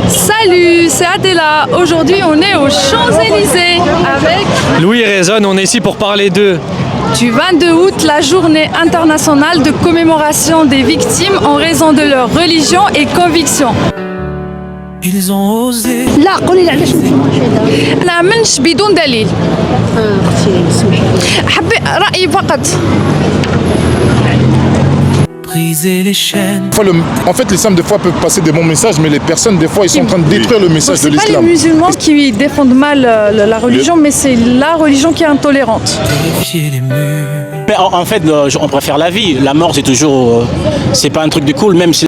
Salut, c'est Adela. Aujourd'hui, on est aux Champs-Élysées avec Louis et Raison, on est ici pour parler du 22 août, la journée internationale de commémoration des victimes en raison de leur religion et conviction. Ils ont osé. لا قولي لي علاش أنا منش بدون دليل. حبي رأيي فقط. Briser les chaînes. En fait, les Islams, des fois, peuvent passer des bons messages, mais les personnes, des fois, ils sont en train de détruire le message de C'est pas les l'islam. musulmans qui défendent mal la religion, mais c'est la religion qui est intolérante. Vérifier les murs. Mais en fait, on préfère la vie. La mort, c'est toujours. C'est pas un truc de cool, même si.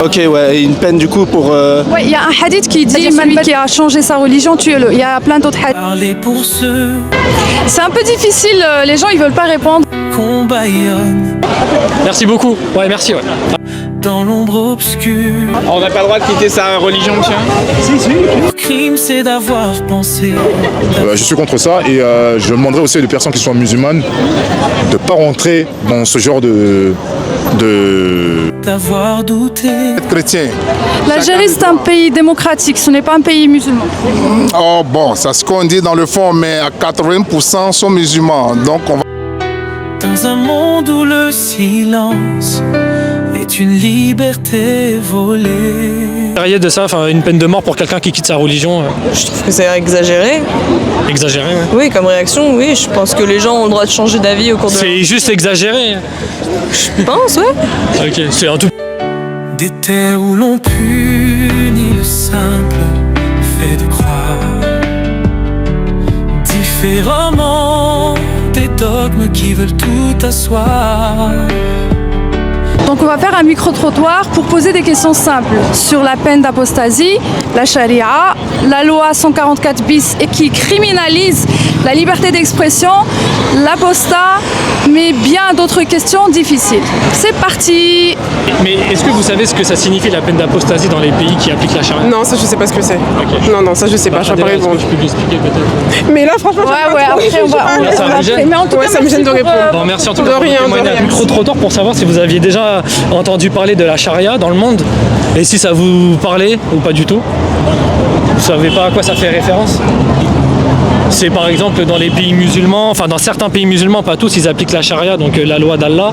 Ok, ouais, et une peine du coup pour. Ouais, il y a un hadith qui dit celui qui a changé sa religion, tuez-le. Il y a plein d'autres hadiths. Parler pour ceux C'est un peu difficile, les gens ils veulent pas répondre. qu'on baillonne Merci beaucoup. Ouais, merci. Ouais. dans l'ombre obscure. On n'a pas le droit de quitter sa religion, monsieur? Leur crime, c'est d'avoir pensé. Je suis contre ça et je demanderais aussi aux personnes qui sont musulmanes de ne pas rentrer dans ce genre D'avoir douté. Chrétien. L'Algérie c'est un pays démocratique, ce n'est pas un pays musulman. Oh bon, ça ce qu'on dit dans le fond, mais à 80% sont musulmans. Donc on va... Dans un monde où le silence est une liberté volée. Derrière de ça, enfin, une peine de mort pour quelqu'un qui quitte sa religion. Je trouve que c'est exagéré. Exagéré, ouais. Oui, comme réaction, oui. Je pense que les gens ont le droit de changer d'avis au cours de C'est juste exagéré. Je pense, ouais. Ok, c'est un tout. Des terres où l'on punit le simple fait de croire différemment des dogmes qui veulent tout asseoir. Donc on va faire un micro-trottoir pour poser des questions simples sur la peine d'apostasie, la charia, la loi 144 bis et qui criminalise la liberté d'expression, l'apostat, mais bien d'autres questions difficiles. C'est parti. Mais est-ce que vous savez ce que ça signifie la peine d'apostasie dans les pays qui appliquent la charia? Non, ça je sais pas ce que c'est. Ok. Non, ça je sais pas, je vais pas Adèle, est-ce répondre. que tu peux lui expliquer peut-être? Mais là franchement, Ouais, après on va... ça vous gêne? Mais en tout cas, ça me gêne de merci pour, répondre. Bon, merci en tout De cas pour rien, votre de témoignage. rien. Micro-trottoir pour savoir si vous aviez déjà entendu parler de la charia dans le monde et si ça vous parlait ou pas du tout. Vous savez pas à quoi ça fait référence? C'est par exemple dans les pays musulmans, enfin dans certains pays musulmans, pas tous, ils appliquent la charia, donc la loi d'Allah.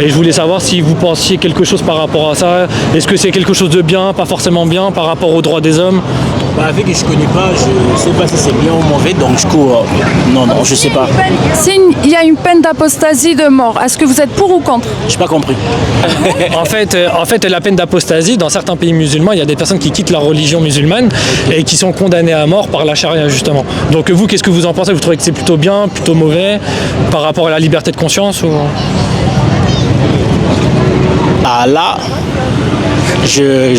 Et je voulais savoir si vous pensiez quelque chose par rapport à ça. Est-ce que c'est quelque chose de bien, pas forcément bien, par rapport aux droits des hommes? Bah, avec que je connais pas, je sais pas si c'est bien ou mauvais, donc du coup, non, je sais pas. Il y a une peine d'apostasie de mort. Est-ce que vous êtes pour ou contre? J'ai pas compris. En fait, la peine d'apostasie, dans certains pays musulmans, il y a des personnes qui quittent leur religion musulmane et qui sont condamnées à mort par la charia, justement. Donc vous, qu'est-ce que vous en pensez? Vous trouvez que c'est plutôt bien, plutôt mauvais, par rapport à la liberté de conscience ou... Ah là, je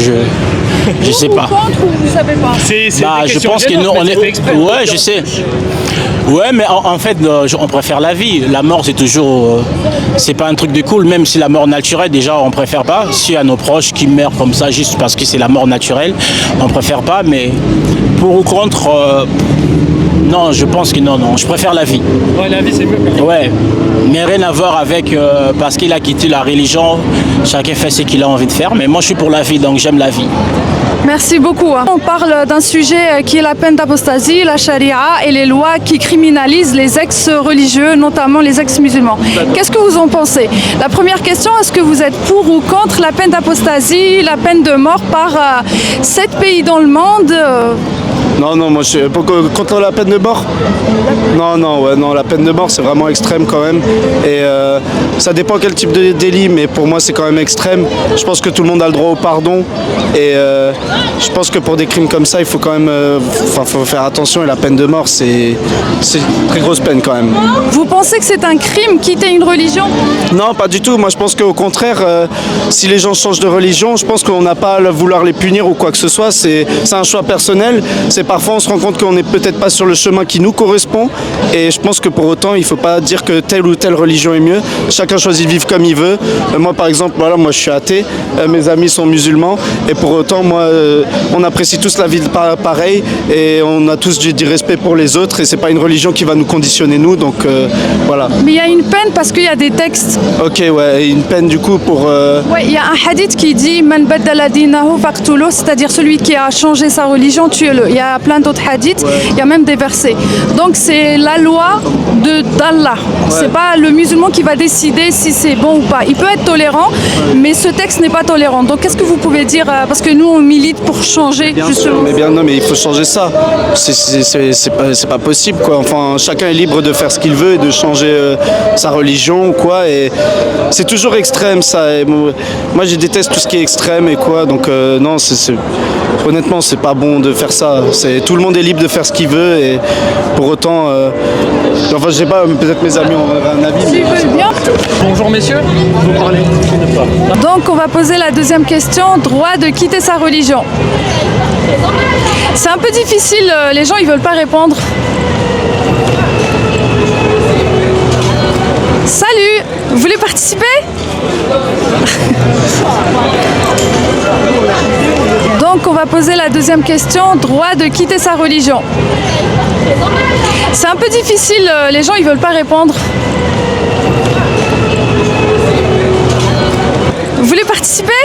sais pas. Contre ou vous savez pas? Bah, je pense que nous, on est. Ouais, je sais. Ouais, mais en fait, on préfère la vie. La mort, c'est toujours. C'est pas un truc de cool, même si la mort naturelle, déjà, on préfère pas. S'il y a nos proches qui meurent comme ça, juste parce que c'est la mort naturelle, on préfère pas, mais pour ou contre. Non, je pense que non, je préfère la vie. Ouais, la vie c'est mieux. Ouais, mais rien à voir avec parce qu'il a quitté la religion, chacun fait ce qu'il a envie de faire, mais moi je suis pour la vie, donc j'aime la vie. Merci beaucoup. On parle d'un sujet qui est la peine d'apostasie, la charia et les lois qui criminalisent les ex-religieux, notamment les ex-musulmans. Qu'est-ce que vous en pensez? La première question, est-ce que vous êtes pour ou contre la peine d'apostasie, la peine de mort par 7 pays dans le monde? Non, moi je suis contre la peine de mort. Non, la peine de mort c'est vraiment extrême quand même. Et ça dépend quel type de délit, mais pour moi c'est quand même extrême. Je pense que tout le monde a le droit au pardon. Et je pense que pour des crimes comme ça, il faut quand même faut faire attention. Et la peine de mort, c'est une très grosse peine quand même. Vous pensez que c'est un crime quitter une religion? Non, pas du tout. Moi je pense qu'au contraire, si les gens changent de religion, je pense qu'on n'a pas à vouloir les punir ou quoi que ce soit. C'est un choix personnel. C'est c'est parfois on se rend compte qu'on n'est peut-être pas sur le chemin qui nous correspond. Et je pense que pour autant, il ne faut pas dire que telle ou telle religion est mieux. Chacun choisit de vivre comme il veut. Moi, par exemple, voilà, moi je suis athée, mes amis sont musulmans. Et pour autant, moi, on apprécie tous la vie pareil. Et on a tous du respect pour les autres. Et c'est pas une religion qui va nous conditionner, nous. Donc voilà. Mais il y a une peine parce qu'il y a des textes. Ok, ouais, une peine du coup pour... Ouais, il y a un hadith qui dit Man baddala dinahu faqtuluh, c'est-à-dire celui qui a changé sa religion, tuez-le. Il y a plein d'autres hadiths, il y a même des versets. Donc c'est la loi d'Allah. C'est pas le musulman qui va décider si c'est bon ou pas. Il peut être tolérant, mais ce texte n'est pas tolérant. Donc qu'est-ce que vous pouvez dire parce que nous on milite pour changer justement. Mais bien non, mais il faut changer ça. C'est pas possible quoi. Enfin, chacun est libre de faire ce qu'il veut et de changer sa religion ou quoi. Et c'est toujours extrême ça. Et moi je déteste tout ce qui est extrême et quoi. Donc non, honnêtement c'est pas bon de faire ça. Tout le monde est libre de faire ce qu'il veut et pour autant, enfin je sais pas, peut-être mes amis ont un avis. S'ils veulent bien. Bonjour messieurs, vous parlez. Donc on va poser la deuxième question, droit de quitter sa religion. C'est un peu difficile, les gens ils veulent pas répondre. Salut, vous voulez participer? Donc on va poser la deuxième question, droit de quitter sa religion. C'est un peu difficile, les gens ils veulent pas répondre. Vous voulez participer?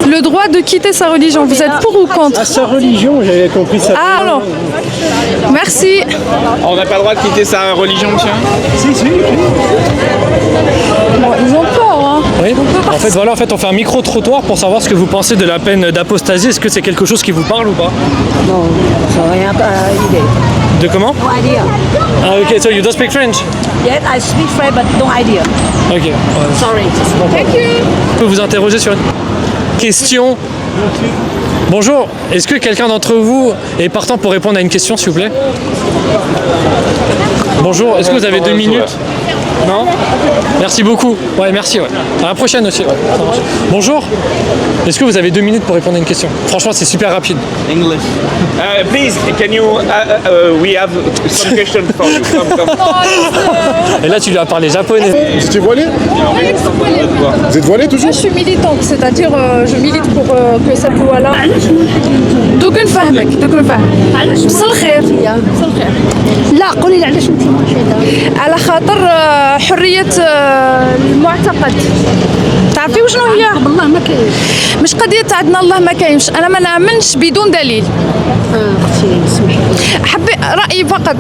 Le droit de quitter sa religion, vous êtes pour ou contre? À sa religion, j'avais compris ça. Ah non. Merci. On n'a pas le droit de quitter sa religion, monsieur? Si. Bon, ils ont peur, hein. Oui. En fait, on fait un micro-trottoir pour savoir ce que vous pensez de la peine d'apostasie. Est-ce que c'est quelque chose qui vous parle ou pas? Non, ça n'a rien à idée. De comment? No idea. Ah ok, so you don't speak French? Yes, I speak French, but no idea. Ok. Sorry. Thank you. Je peux vous interroger sur une question. Bonjour, est-ce que quelqu'un d'entre vous est partant pour répondre à une question, s'il vous plaît? Bonjour, est-ce que vous avez 2 minutes? Non? Merci beaucoup. Ouais, merci. Ouais. À la prochaine aussi. Ouais, ça marche. Bonjour, est-ce que vous avez 2 minutes pour répondre à une question? Franchement, c'est super rapide. English. Please, can you... we have some questions for you. Come. Et là, tu lui as parlé japonais. Vous étiez voilé? Vous êtes voilé toujours? Moi, je suis militante, c'est-à-dire je milite pour que cette loi-là. دوك نفهمك مساء الخير. لا قولي لي علاش انت على خاطر حرية المعتقد. تعرفي وشنو هي؟ والله ما كاينش. مش قضية عندنا الله ما كاينش، أنا ما نآمنش بدون دليل. اختي اسمحي لي. حبي رأيي فقط.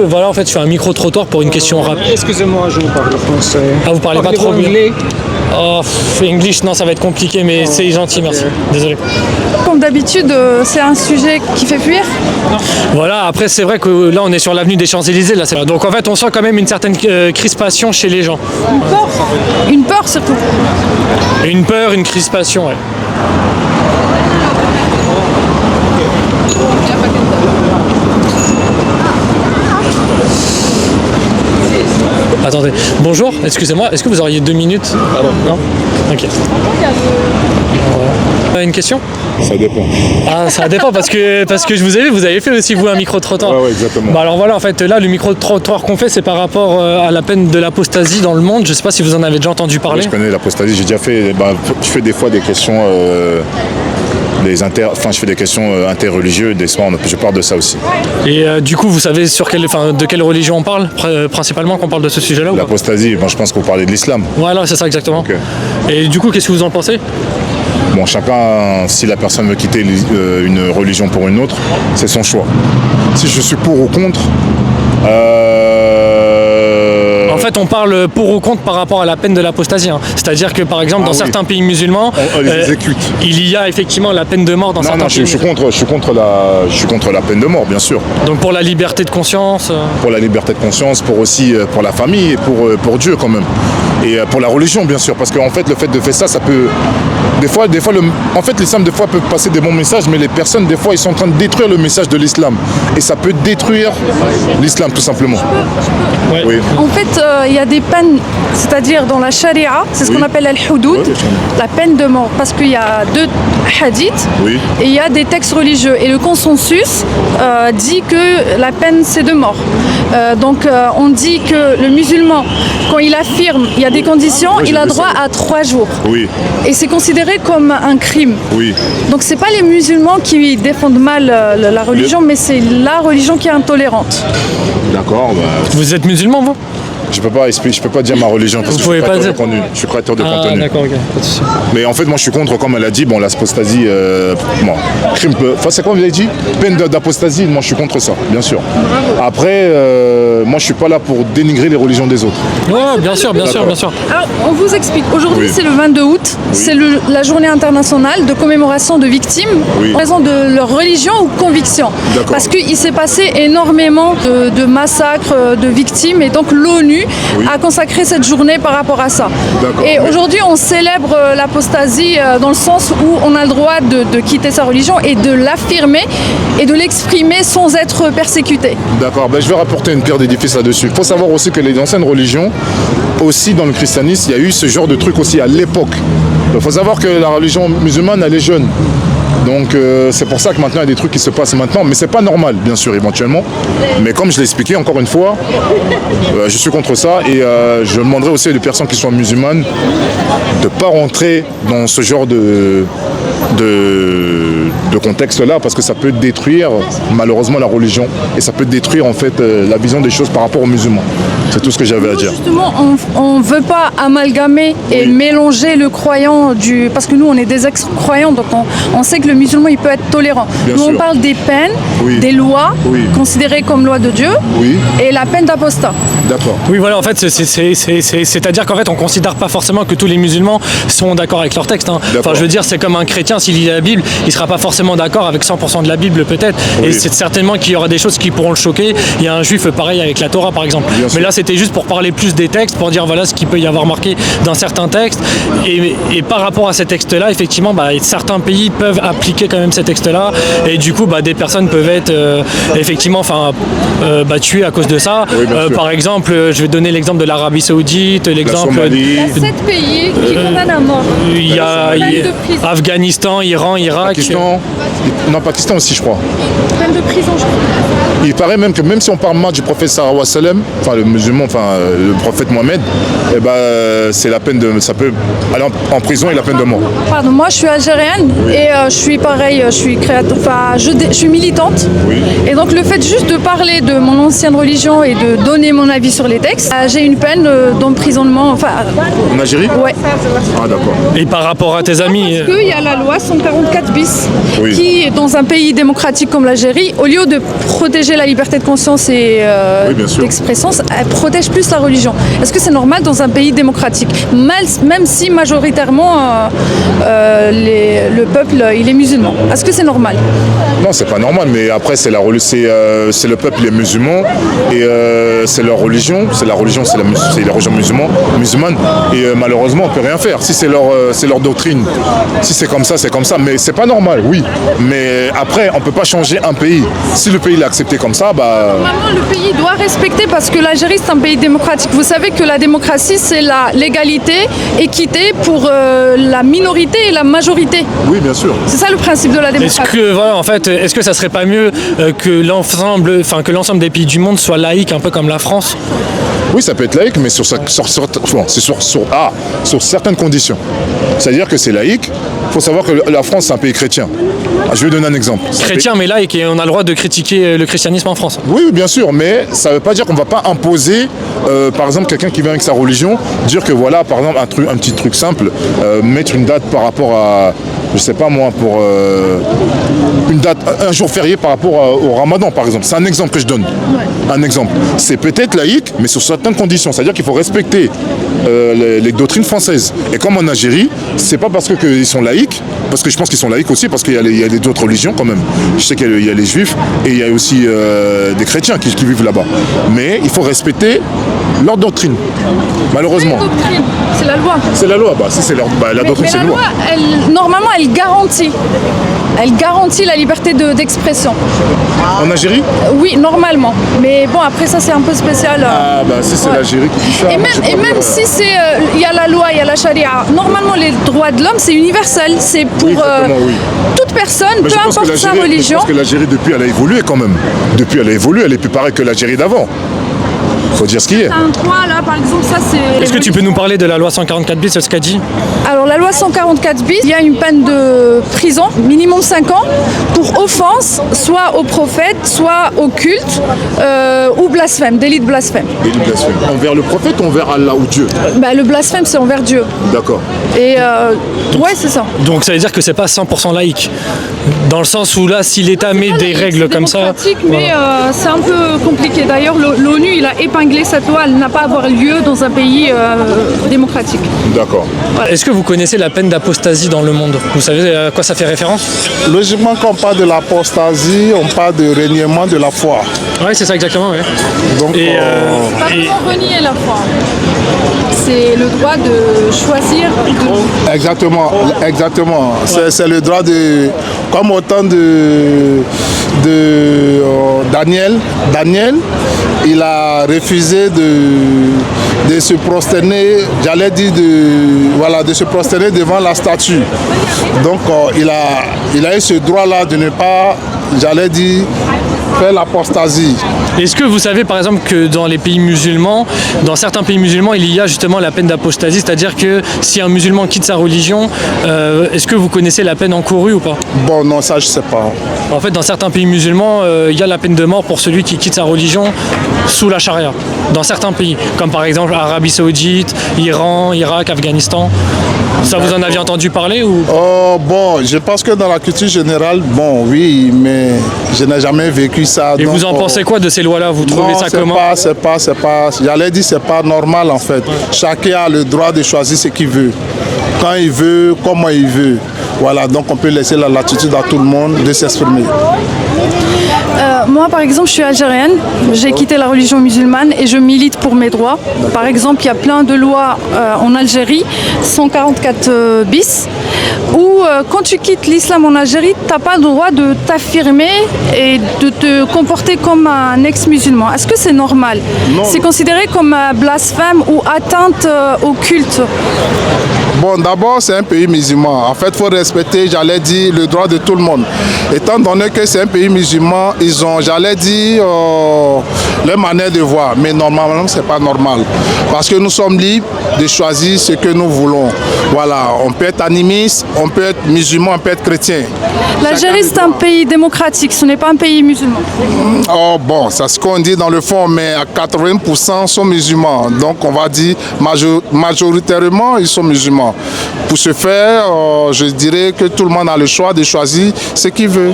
Voilà, en fait, je fais un micro-trottoir pour une question rapide. Excusez-moi, je parle français. Ah, vous parlez pas trop bien? Anglais? Oh, English, non, ça va être compliqué, mais c'est gentil, merci. Désolé. Comme d'habitude, c'est un sujet qui fait fuir. Voilà, après, c'est vrai que là, on est sur l'avenue des Champs-Élysées. Là, donc, en fait, on sent quand même une certaine crispation chez les gens. Une peur surtout. Une peur, une crispation, ouais. Attendez, bonjour, excusez-moi, est-ce que vous auriez 2 minutes? Pardon. Non? Ok. Une question? Ça dépend. Ah, ça dépend parce que vous avez fait aussi vous un micro-trottoir. Ouais, exactement. Bah alors voilà, en fait là le micro-trottoir qu'on fait c'est par rapport à la peine de l'apostasie dans le monde. Je sais pas si vous en avez déjà entendu parler. Je connais l'apostasie, j'ai déjà fait, je fais des fois des questions je fais des questions interreligieuses, des soirs, je parle de ça aussi. Et du coup, vous savez de quelle religion on parle principalement quand on parle de ce sujet-là? L'apostasie, je pense que vous parlez de l'islam. Voilà, c'est ça exactement. Okay. Et du coup, qu'est-ce que vous en pensez? Bon, chacun, si la personne veut quitter une religion pour une autre, c'est son choix. Si je suis pour ou contre... En fait, on parle pour ou contre par rapport à la peine de l'apostasie. Hein. C'est-à-dire que, par exemple, dans certains pays musulmans, on les exécute. Il y a effectivement la peine de mort dans certains pays. Je suis contre la peine de mort, bien sûr. Donc pour la liberté de conscience. Pour la liberté de conscience, pour la famille et pour Dieu quand même. Et pour la religion, bien sûr, parce qu'en fait, le fait de faire ça, ça peut... En fait, l'islam, des fois, peut passer des bons messages, mais les personnes, des fois, ils sont en train de détruire le message de l'islam. Et ça peut détruire l'islam, tout simplement. Ouais. Oui. En fait, il y a des peines, c'est-à-dire dans la charia, c'est ce qu'on appelle al-hudud, la peine de mort, parce qu'il y a 2 hadiths et il y a des textes religieux. Et le consensus dit que la peine, c'est de mort. Donc, on dit que le musulman, quand il affirme, il y a des conditions, il a droit à 3 jours. Oui. Et c'est considéré comme un crime. Oui. Donc, c'est pas les musulmans qui défendent mal la religion, mais c'est la religion qui est intolérante. D'accord. Vous êtes musulman, vous? Je peux pas expliquer, je peux pas dire ma religion parce que je suis créateur de contenu. Je suis créateur de contenu. D'accord, ok. Pas de souci. Mais en fait, moi, je suis contre, comme elle a dit, bon, l'apostasie, crime, enfin, c'est quoi vous avez dit? Peine d'apostasie, moi, je suis contre ça, bien sûr. Après, moi, je suis pas là pour dénigrer les religions des autres. Ouais, bien sûr, bien sûr, bien sûr. Alors, on vous explique. Aujourd'hui, c'est le 22 août. C'est la journée internationale de commémoration de victimes en raison de leur religion ou conviction. Parce qu'il s'est passé énormément de massacres de victimes et donc l'ONU a consacré cette journée par rapport à ça. Et aujourd'hui, on célèbre l'apostasie dans le sens où on a le droit de quitter sa religion et de l'affirmer et de l'exprimer sans être persécuté. D'accord, je vais rapporter une pierre d'édifice là-dessus. Il faut savoir aussi que les anciennes religions, aussi dans le christianisme, il y a eu ce genre de truc aussi à l'époque. Il faut savoir que la religion musulmane, elle est jeune. Donc c'est pour ça que maintenant il y a des trucs qui se passent maintenant, mais c'est pas normal, bien sûr, éventuellement. Mais comme je l'ai expliqué encore une fois, je suis contre ça et je demanderai aussi aux personnes qui sont musulmanes de ne pas rentrer dans ce genre de contexte-là parce que ça peut détruire malheureusement la religion et ça peut détruire en fait la vision des choses par rapport aux musulmans. C'est tout ce que j'avais à dire. Justement, on ne veut pas amalgamer et mélanger le croyant parce que nous on est des ex-croyants, donc on sait que le musulman il peut être tolérant. Nous on parle des peines, des lois considérées comme loi de Dieu et la peine d'apostat. D'accord. Oui, voilà, en fait, c'est-à-dire qu'en fait, on considère pas forcément que tous les musulmans sont d'accord avec leur texte. Hein. Enfin, je veux dire, c'est comme un chrétien, s'il lit la Bible, il sera pas forcément d'accord avec 100% de la Bible, peut-être. Et c'est certainement qu'il y aura des choses qui pourront le choquer. Il y a un juif pareil avec la Torah, par exemple. Mais là, c'était juste pour parler plus des textes, pour dire voilà ce qu'il peut y avoir marqué dans certains textes. Et par rapport à ces textes-là, effectivement, certains pays peuvent appliquer quand même ces textes-là. Et du coup, des personnes peuvent être effectivement tuées à cause de ça. Par exemple, je vais donner l'exemple de l'Arabie Saoudite, l'exemple. Il y a 7 pays qui condamnent à mort. Il y a Afghanistan, Iran, Irak. Pakistan aussi, je crois. Peine de prison, je crois. Il paraît même que même si on parle mal du prophète sallallahu alayhi wa sallam, enfin le musulman, le prophète Mohamed, c'est la peine de, ça peut aller en prison et la peine de mort. Pardon, moi je suis algérienne et je suis pareil, je suis créateur, je suis militante. Et donc le fait juste de parler de mon ancienne religion et de donner mon avis sur les textes, j'ai une peine d'emprisonnement. En Algérie? Ouais. Ah d'accord. Et par rapport à tes amis? Parce qu'il y a la loi 144 bis qui, dans un pays démocratique comme l'Algérie, au lieu de protéger la liberté de conscience et d'expression, elle protège plus la religion. Est-ce que c'est normal dans un pays démocratique? Même si majoritairement le peuple il est musulman. Est-ce que c'est normal? Non, c'est pas normal, mais après c'est le peuple les musulmans et c'est leur religion, c'est la religion musulmane et malheureusement on peut rien faire. Si c'est leur doctrine, si c'est comme ça, mais c'est pas normal, oui. Mais après on peut pas changer un pays. Si le pays l'a accepté comme ça, Normalement le pays doit respecter parce que l'Algérie c'est un pays démocratique. Vous savez que la démocratie c'est la légalité, équité pour la minorité et la majorité. Oui, bien sûr. C'est ça le principe de la démocratie. Est-ce que ça serait pas mieux que l'ensemble des pays du monde soient laïques, un peu comme la France? Oui, ça peut être laïque, mais sur certaines conditions. C'est-à-dire que c'est laïque. Il faut savoir que la France, c'est un pays chrétien. Je vais donner un exemple. Chrétien, mais laïque, et on a le droit de critiquer le christianisme en France. Oui, bien sûr, mais ça ne veut pas dire qu'on ne va pas imposer, par exemple, quelqu'un qui vient avec sa religion, dire que voilà, par exemple, un petit truc simple, mettre une date par rapport à, je sais pas moi, pour une date, un jour férié par rapport au Ramadan, par exemple. C'est un exemple que je donne. Un exemple. C'est peut-être laïque, mais sur certaines conditions. C'est-à-dire qu'il faut respecter les doctrines françaises. Et comme en Algérie, c'est pas parce qu'ils sont laïques, parce que je pense qu'ils sont laïques aussi, parce qu'il y a d'autres religions quand même. Je sais qu'il y a les juifs et il y a aussi des chrétiens qui vivent là-bas. Mais il faut respecter Leur doctrine, malheureusement. C'est la loi. C'est la loi, bah, si c'est la doctrine, c'est la la loi. Normalement, elle garantit la liberté d'expression. En Algérie? Oui, normalement. Mais bon, après ça, c'est un peu spécial. Ah, bah si c'est l'Algérie qui dit ça. Et même si il y a la loi, il y a la charia, normalement, les droits de l'homme, c'est universel. C'est pour toute personne, peu importe sa religion. Je pense que l'Algérie, depuis, elle a évolué quand même. Depuis, elle a évolué, elle est plus pareille que l'Algérie d'avant. Faut dire ce qu'il y a. Un droit là, par exemple, ça c'est. Est-ce que tu peux nous parler de la loi 144 bis, ce qu'a dit? Alors la loi 144 bis, il y a une peine de prison, minimum 5 ans, pour offense, soit au prophète, soit au culte, ou blasphème, délit de blasphème. Délit de blasphème. Envers le prophète ou envers Allah ou Dieu? Bah, le blasphème, c'est envers Dieu. D'accord. Et ouais, c'est ça. Donc ça veut dire que c'est pas 100% laïque, dans le sens où là, si l'État met des règles comme ça, mais c'est un peu compliqué. D'ailleurs, l'ONU, il a épinglé cette loi, elle n'a pas à avoir lieu dans un pays démocratique. D'accord. Voilà. Est-ce que vous connaissez la peine d'apostasie dans le monde? Vous savez à quoi ça fait référence? Logiquement, quand on parle de l'apostasie, on parle de reniement de la foi. Oui, c'est ça exactement. Ouais. Donc, c'est pas vraiment renier la foi. C'est le droit de choisir. Exactement, exactement. C'est le droit de, comme au temps de Daniel, il a refusé de se prosterner, j'allais dire de se prosterner devant la statue. Donc il a eu ce droit-là de ne pas, j'allais dire, faire l'apostasie. Est-ce que vous savez par exemple que dans les pays musulmans, dans certains pays musulmans, il y a justement la peine d'apostasie, c'est-à-dire que si un musulman quitte sa religion, est-ce que vous connaissez la peine encourue ou pas? Bon, non, ça je sais pas. En fait, dans certains pays musulmans, il y a la peine de mort pour celui qui quitte sa religion sous la charia. Dans certains pays, comme par exemple Arabie Saoudite, Iran, Irak, Afghanistan. Ça, vous en aviez entendu parler ou? Bon, je pense que dans la culture générale, bon, oui, mais je n'ai jamais vécu ça. Et donc, vous en pensez quoi de ces lois-là? Vous trouvez ça comment? C'est pas, j'allais dire, c'est pas normal en fait. Chacun a le droit de choisir ce qu'il veut, quand il veut, comment il veut. Voilà, donc on peut laisser la latitude à tout le monde de s'exprimer. Moi, par exemple, je suis algérienne. J'ai quitté la religion musulmane et je milite pour mes droits. Par exemple, il y a plein de lois en Algérie, 144 bis, où quand tu quittes l'islam en Algérie, tu n'as pas le droit de t'affirmer et de te comporter comme un ex-musulman. Est-ce que c'est normal? C'est considéré comme blasphème ou atteinte au culte? Bon, d'abord, c'est un pays musulman. En fait, il faut respecter, j'allais dire, le droit de tout le monde. Étant donné que c'est un pays musulman, ils ont, j'allais dire, leur manière de voir. Mais normalement, ce n'est pas normal. Parce que nous sommes libres de choisir ce que nous voulons. Voilà, on peut être animiste, on peut être musulman, on peut être chrétien. L'Algérie, c'est un pays démocratique, ce n'est pas un pays musulman. Oh bon, c'est ce qu'on dit dans le fond, mais à 80% sont musulmans. Donc on va dire majoritairement, ils sont musulmans. Pour ce faire, je dirais que tout le monde a le choix de choisir ce qu'il veut.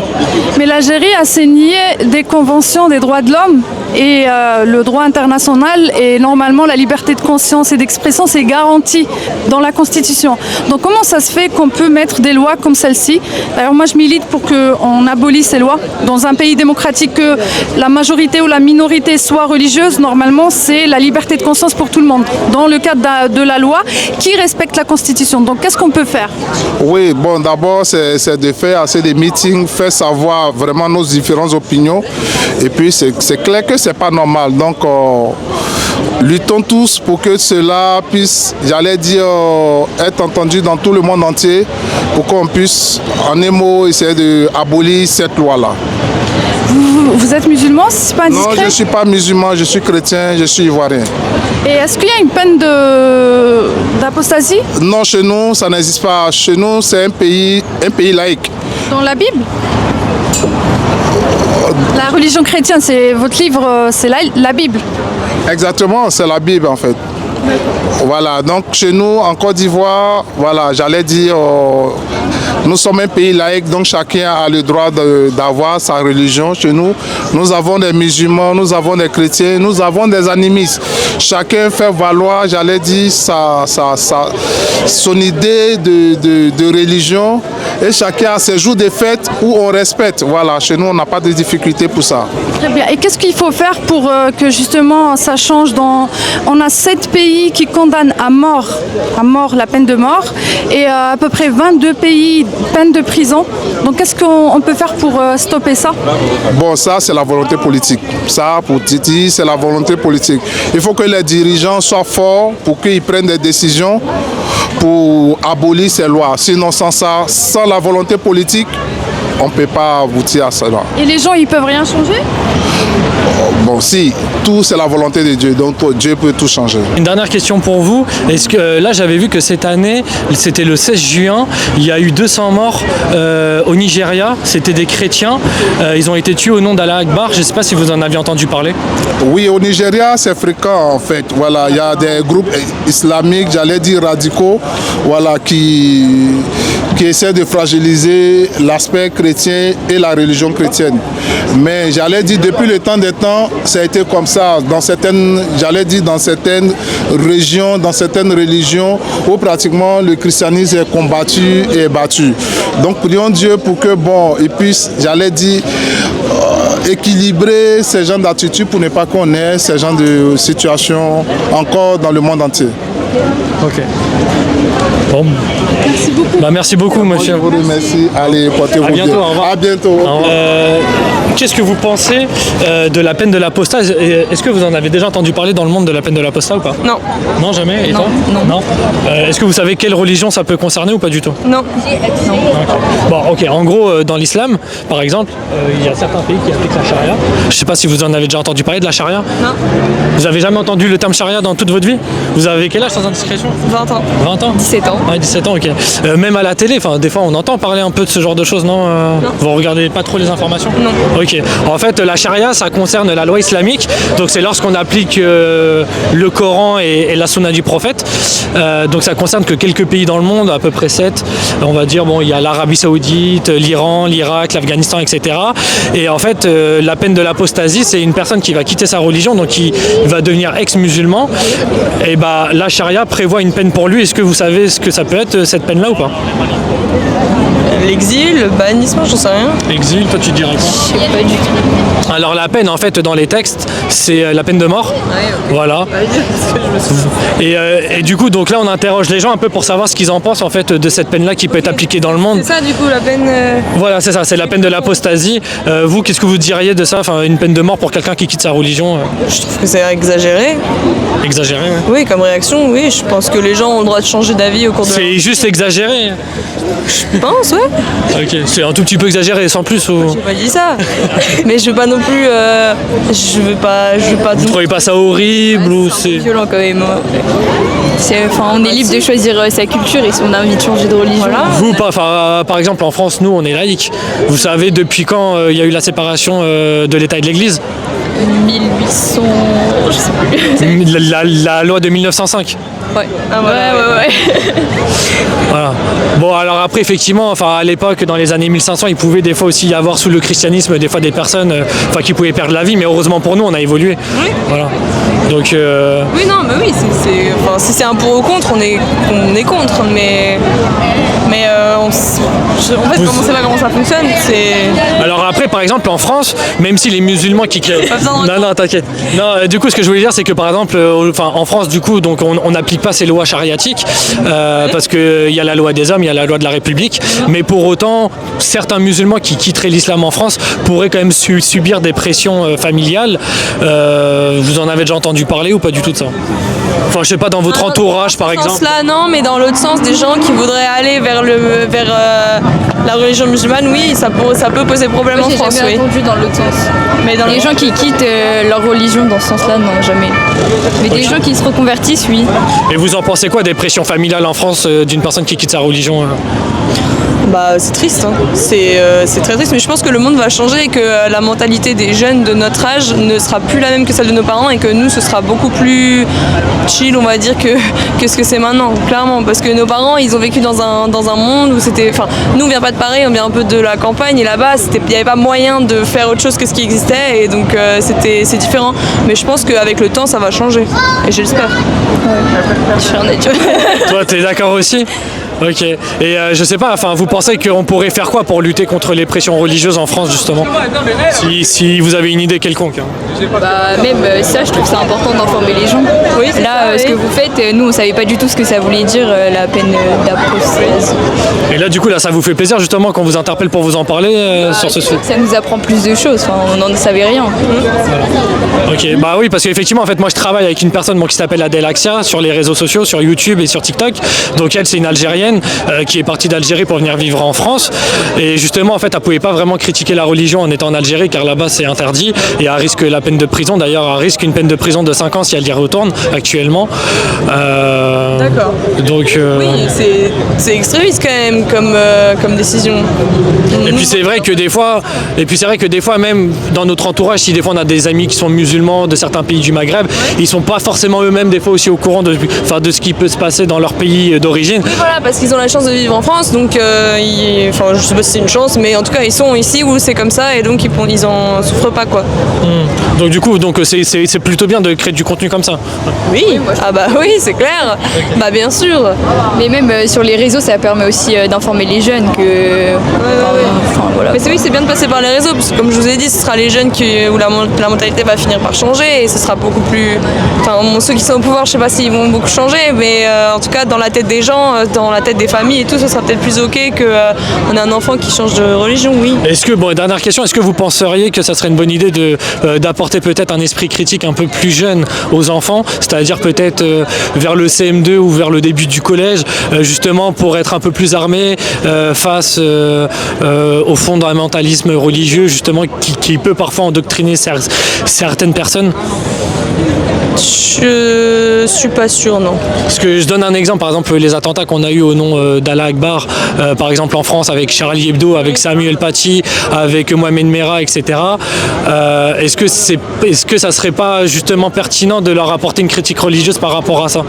Mais l'Algérie a signé des conventions des droits de l'homme et le droit international et normalement la liberté de conscience et d'expression c'est garanti dans la Constitution. Donc comment ça se fait qu'on peut mettre des lois comme celle-ci? D'ailleurs moi je milite pour qu'on abolisse ces lois. Dans un pays démocratique, que la majorité ou la minorité soit religieuse, normalement c'est la liberté de conscience pour tout le monde, dans le cadre de la loi qui respecte la Constitution. Donc qu'est-ce qu'on peut faire? Oui, bon d'abord c'est de faire assez de meetings, faire savoir vraiment nos différentes opinions et puis c'est clair que c'est pas normal. Donc luttons tous pour que cela puisse, j'allais dire, être entendu dans tout le monde entier pour qu'on puisse en un mot essayer d'abolir cette loi-là. Vous êtes musulman, si c'est pas indiscret? Non, je ne suis pas musulman, je suis chrétien, je suis ivoirien. Et est-ce qu'il y a une peine d'apostasie? Non, chez nous, ça n'existe pas. Chez nous, c'est un pays laïque. Dans la Bible? La religion chrétienne, c'est votre livre, c'est la Bible. Exactement, c'est la Bible en fait. Voilà, donc chez nous, en Côte d'Ivoire, voilà, j'allais dire, nous sommes un pays laïque, donc chacun a le droit d'avoir sa religion. Chez nous, nous avons des musulmans, nous avons des chrétiens, nous avons des animistes. Chacun fait valoir, j'allais dire, son idée de religion, et chacun a ses jours de fête où on respecte. Voilà, chez nous, on n'a pas de difficulté pour ça. Très bien. Et qu'est-ce qu'il faut faire pour que justement ça change On a 7 pays qui condamnent à mort la peine de mort et à peu près 22 pays peine de prison. Donc qu'est-ce qu'on peut faire pour stopper ça? Bon, ça c'est la volonté politique. Ça, pour Titi, c'est la volonté politique. Il faut que les dirigeants soient forts pour qu'ils prennent des décisions pour abolir ces lois. Sinon, sans ça, sans la volonté politique, on ne peut pas aboutir à cela. Et les gens, ils peuvent rien changer? Bon, si, tout c'est la volonté de Dieu, donc Dieu peut tout changer. Une dernière question pour vous. Est-ce que là, j'avais vu que cette année, c'était le 16 juin, il y a eu 200 morts au Nigeria. C'était des chrétiens. Ils ont été tués au nom d'Allah Akbar. Je ne sais pas si vous en aviez entendu parler. Oui, au Nigeria, c'est fréquent en fait. Voilà, il y a des groupes islamiques, j'allais dire radicaux, voilà, qui essaient de fragiliser l'aspect chrétien et la religion chrétienne. Mais j'allais dire, depuis le temps des temps, ça a été comme ça dans certaines, j'allais dire, dans certaines régions, dans certaines religions où pratiquement le christianisme est combattu et battu. Donc prions Dieu pour que, bon, il puisse, j'allais dire, équilibrer ces genres d'attitudes pour ne pas qu'on ait ces genres de situations encore dans le monde entier. Ok. Bon. Merci beaucoup. Merci beaucoup, monsieur. Je vous remercie. Allez, portez-vous bien. À bientôt, au revoir. À bientôt. Qu'est-ce que vous pensez de la peine de l'apostat? Est-ce que vous en avez déjà entendu parler dans le monde de la peine de l'apostat ou pas? Non. Non, jamais? Et Non, toi? non. Est-ce que vous savez quelle religion ça peut concerner ou pas du tout? Non. Okay. Bon, ok. En gros, dans l'islam, par exemple, il y a certains pays qui appliquent la charia. Je sais pas si vous en avez déjà entendu parler de la charia. Non. Vous avez jamais entendu le terme charia dans toute votre vie? Vous avez quel âge sans indiscrétion? 20 ans. 20 ans? 17 ans. Ouais, 17 ans, ok. Même à la télé, des fois on entend parler un peu de ce genre de choses, non? Vous regardez pas trop les informations? Non. Ok. En fait, la charia, ça concerne la loi islamique. Donc c'est lorsqu'on applique le Coran et la sunna du prophète. Donc ça concerne que quelques pays dans le monde, à peu près 7. On va dire, bon, il y a l'Arabie Saoudite, l'Iran, l'Irak, l'Afghanistan, etc. Et en fait, la peine de l'apostasie, c'est une personne qui va quitter sa religion, donc qui va devenir ex-musulman. Et bah, la charia prévoit une peine pour lui. Est-ce que vous savez ce que ça peut être, cette peine-là ou pas? L'exil, le bannissement, j'en sais rien. Exil, toi tu dirais quoi? Je sais pas du tout. Alors la peine en fait dans les textes c'est la peine de mort. Ouais, ok. Voilà. Et du coup donc là on interroge les gens un peu pour savoir ce qu'ils en pensent en fait de cette peine là qui peut être appliquée dans le monde. C'est ça du coup la peine. Voilà c'est ça, c'est la peine de l'apostasie. Vous qu'est-ce que vous diriez de ça, enfin une peine de mort pour quelqu'un qui quitte sa religion? Je trouve que c'est exagéré. Exagéré, ouais. Oui, comme réaction, oui. Je pense que les gens ont le droit de changer d'avis au cours de. C'est juste exagéré. Je pense, ouais. Ok, c'est un tout petit peu exagéré sans plus ou. J'ai pas dit ça. Mais je veux pas non plus. Je veux pas. Vous trouvez pas ça horrible ou c'est violent quand même. On est libre de choisir sa culture et si on a envie de changer de religion. Voilà. Vous, par exemple, en France, nous, on est laïcs. Vous savez depuis quand il y a eu la séparation de l'État et de l'Église? 1800... je sais plus. La loi de 1905. Ouais. Ah, voilà, ouais. Voilà. Bon, alors après, effectivement, à l'époque, dans les années 1500, il pouvait des fois aussi y avoir sous le christianisme des fois des personnes qui pouvaient perdre la vie, mais heureusement pour nous, on a évolué. Oui. Voilà. Donc. Oui, non, mais oui, si c'est un pour ou contre, on est contre, mais en fait, on sait pas comment ça fonctionne. Alors après, par exemple, en France, même si les musulmans qui créent. Non, t'inquiète. Non, du coup, ce que je voulais dire, c'est que par exemple, en France, du coup, donc on n'applique pas ces lois chariatiques parce qu'il y a la loi des hommes, il y a la loi de la République, mais pour autant, certains musulmans qui quitteraient l'islam en France pourraient quand même subir des pressions familiales. Vous en avez déjà entendu parler ou pas du tout de ça? Enfin, je sais pas, dans votre entourage, par exemple. Dans ce sens-là, non, mais dans l'autre sens, des gens qui voudraient aller vers la religion musulmane, oui, ça peut poser problème en France. J'ai jamais entendu dans l'autre sens. Mais dans les gens qui quittent leur religion dans ce sens-là, non, jamais. Mais des gens qui se reconvertissent, oui. Et vous en pensez quoi des pressions familiales en France d'une personne qui quitte sa religion Bah c'est triste, hein. C'est très triste, mais je pense que le monde va changer et que la mentalité des jeunes de notre âge ne sera plus la même que celle de nos parents et que nous ce sera beaucoup plus chill, on va dire, que ce que c'est maintenant, clairement, parce que nos parents ils ont vécu dans un monde où c'était, enfin nous on vient pas de Paris, on vient un peu de la campagne et là-bas il n'y avait pas moyen de faire autre chose que ce qui existait et donc c'est différent, mais je pense qu'avec le temps ça va changer et j'espère. Je suis honnête. Toi, t'es d'accord aussi? Ok. Et je sais pas, enfin, vous pensez qu'on pourrait faire quoi pour lutter contre les pressions religieuses en France, justement? Si vous avez une idée quelconque. Hein. Bah, même ça, je trouve ça important d'informer les gens. Oui, là, ce que vous faites, nous, on savait pas du tout ce que ça voulait dire, la peine d'apostasie. Et là, du coup, là, ça vous fait plaisir, justement, qu'on vous interpelle pour vous en parler sur ce sujet? Ça nous apprend plus de choses, enfin, on n'en savait rien. Ok, bah oui, parce qu'effectivement, en fait, moi, je travaille avec une personne qui s'appelle Adèle Axia sur les réseaux sociaux, sur YouTube et sur TikTok. Donc, elle, c'est une Algérienne qui est partie d'Algérie pour venir vivre en France. Et justement, en fait, elle pouvait pas vraiment critiquer la religion en étant en Algérie, car là-bas, c'est interdit. Et elle risque la peine de prison. D'ailleurs, elle risque une peine de prison de 5 ans si elle y retourne actuellement. D'accord. Donc, oui, c'est extrémiste quand même comme décision. Et puis c'est vrai que des fois, même dans notre entourage, si des fois on a des amis qui sont musulmans de certains pays du Maghreb, ils sont pas forcément eux-mêmes des fois aussi au courant de ce qui peut se passer dans leur pays d'origine. Oui, voilà, parce qu'ils ont la chance de vivre en France, donc je sais pas si c'est une chance, mais en tout cas ils sont ici où c'est comme ça et donc ils en souffrent pas quoi. Donc du coup, c'est plutôt bien de créer du contenu comme ça. Oui, ah bah oui, c'est clair. Bah bien sûr. Mais même sur les réseaux, ça permet aussi d'informer les jeunes que. Voilà. Mais oui, c'est bien de passer par les réseaux, parce que comme je vous ai dit, ce sera les jeunes où la mentalité va finir par changer et ce sera beaucoup plus. Enfin, ceux qui sont au pouvoir, je sais pas s'ils vont beaucoup changer, mais en tout cas, dans la tête des gens, dans la tête des familles et tout, ce sera peut-être plus ok qu'on a un enfant qui change de religion, oui. Dernière question, est-ce que vous penseriez que ça serait une bonne idée d'apporter peut-être un esprit critique un peu plus jeune aux enfants, c'est-à-dire peut-être vers le CM2 ou vers le début du collège, justement pour être un peu plus armé face au fondamentalisme religieux, justement, qui peut parfois endoctriner certaines personnes? Je suis pas sûre, non. Parce que je donne un exemple, par exemple les attentats qu'on a eu au nom d'Allah Akbar, par exemple en France avec Charlie Hebdo, avec Samuel Paty, avec Mohamed Merah, etc. Est-ce que ça serait pas justement pertinent de leur apporter une critique religieuse par rapport à ça?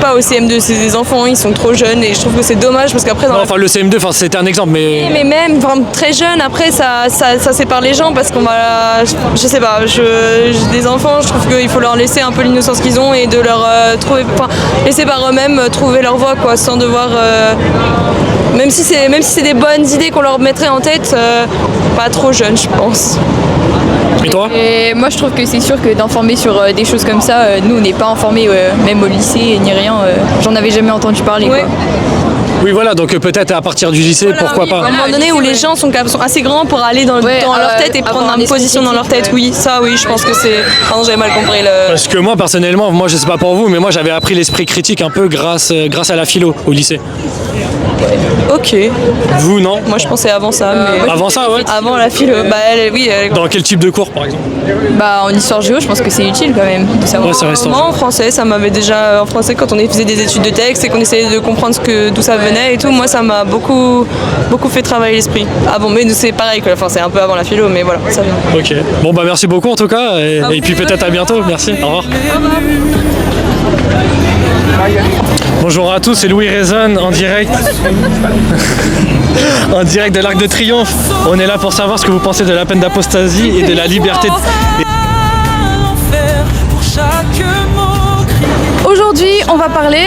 Pas au CM2, c'est des enfants, ils sont trop jeunes et je trouve que c'est dommage parce qu'après... le CM2, c'était un exemple, mais... Mais même très jeune, après ça sépare les gens parce qu'on va... Je sais pas, j'ai des enfants, je trouve qu'il faut leur laisser un peu l'innocence qu'ils ont et de leur laisser par eux-mêmes trouver leur voie, quoi, sans devoir... Même si c'est des bonnes idées qu'on leur mettrait en tête, pas trop jeunes, je pense. Et toi? Et moi, je trouve que c'est sûr que d'informer sur des choses comme ça, nous, on n'est pas informés, même au lycée, ni rien. J'en avais jamais entendu parler. Ouais. Quoi. Oui, voilà, donc peut-être à partir du lycée, pourquoi pas. À un moment donné où les gens sont assez grands pour aller dans leur tête et prendre une position dans leur tête, oui, ça, oui, je pense que c'est... Pardon, j'avais mal compris le... Parce que moi, personnellement, je sais pas pour vous, mais moi, j'avais appris l'esprit critique un peu grâce à la philo au lycée. Ok. Vous, non? Moi, je pensais avant ça. Mais... Avant ça, ouais? Avant la philo, oui. Dans quel type de cours, par exemple? En histoire géo, je pense que c'est utile quand même de savoir. Ouais, ça reste moi, en français, ça m'avait déjà... En français, quand on faisait des études de texte et qu'on essayait de comprendre d'où ça venait et tout, moi, ça m'a beaucoup fait travailler l'esprit. Ah bon, mais c'est pareil, quoi. Enfin, c'est un peu avant la philo, mais voilà, ça vient. Ok. Bon, merci beaucoup en tout cas, et puis peut-être à bientôt. Merci. Au revoir. Bonjour à tous, c'est Louis Raison en direct. En direct de l'Arc de Triomphe. On est là pour savoir ce que vous pensez de la peine d'apostasie et de la liberté. Aujourd'hui, on va parler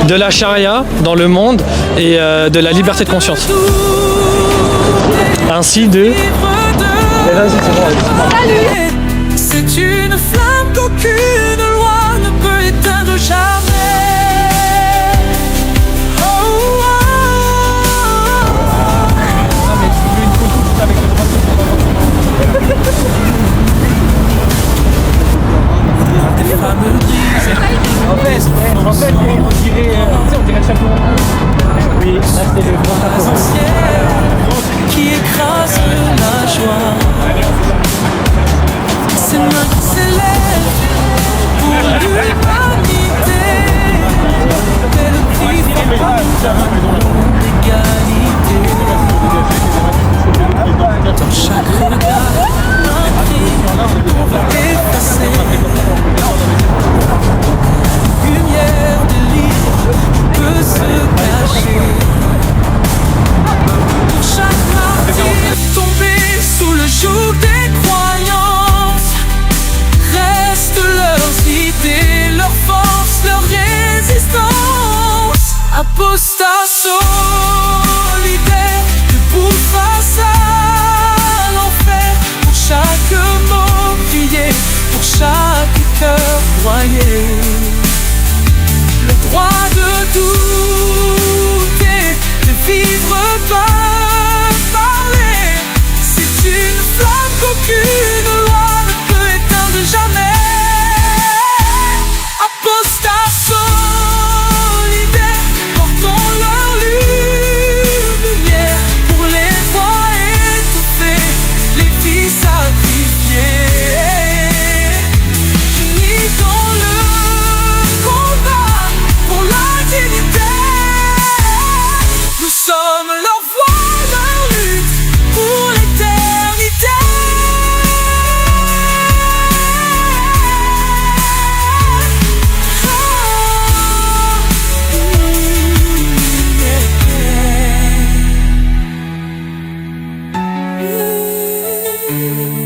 de la charia dans le monde et de la liberté de conscience. Ainsi de... Salut. C'est une flamme qu'aucune loi ne peut éteindre jamais. En fait, on dirait le chapeau. Oui, là c'est le grand chapeau. Qui écrase la joie. C'est Apostat solidaire, debout face à l'enfer, pour chaque mot crié, pour chaque cœur broyé. Le droit de douter, de vivre pas parler, c'est une flamme qu'aucune loi ne peut éteindre jamais. Apostat solidaire, portons leur lumière pour les voix étouffées, les vies sacrifiées. Unis dans le combat pour la dignité, nous sommes leur voix, leur lutte pour l'éternité. Oh, yeah.